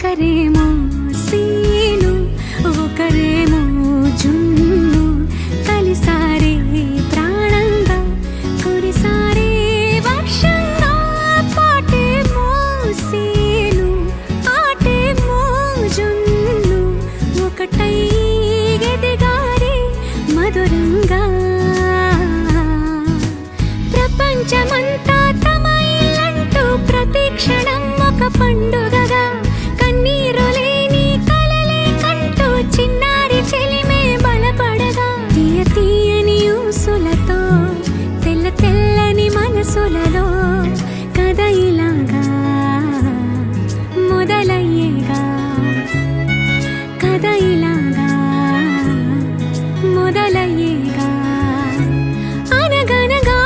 ఒకరేమో సీను ఒకరేమో జున్ను కలిసారే ప్రాణంగా కురిసారే వర్షంగా పాటేమో సీను ఆటేమో జున్ను ఒకటై ఎదిగారే మధురంగా ప్రపంచమంతా తమ ఇల్లంటూ ప్రతి క్షణం ఒక పండుగగా కన్నీరు లేని కలలే కంటూ చిన్నారి చెలిమే బలపడగా తీయ తీయని ఊసులతో తెల్ల తెల్లని మనసులలో కథ ఇలాగా మొదలయ్యేగా కథ ఇలాగా మొదలయ్యేగా అనగనగా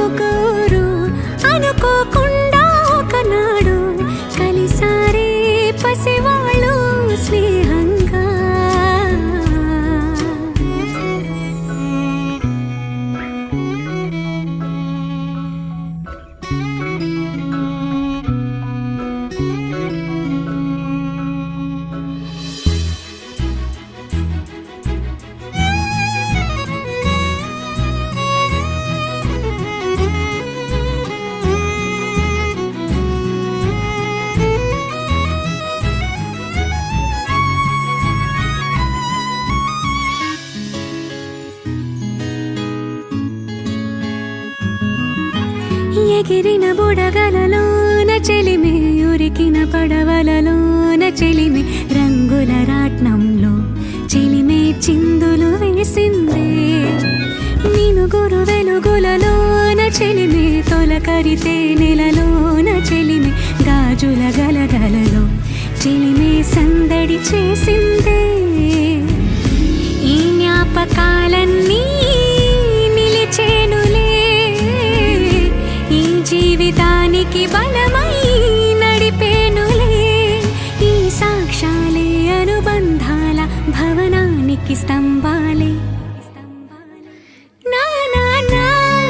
ఒకరు అనుకోకుండా ఒకనాడు కలిసారే పసివాళ్ళు స్నేహంగా ఎగిరిన బుడగలలోన చెలిమే ఉరికిన పడవలలోన చెలిమే రంగుల రాట్నంలో చెలిమే చిందులు వేసిందే మినుగురు వెలుగులలోన చెలిమే తొలకరితే నెలలోన చెలిమే గాజుల గలగలలో చెలిమే సందడి చేసిందే ఈ జ్ఞాపకాలన్నీ నిలిచేనులే ఈ జీవితానికి బలమై నడిపేనులే ఈ సాక్ష్యాలే అనుబంధాల భవనానికి స్తంభం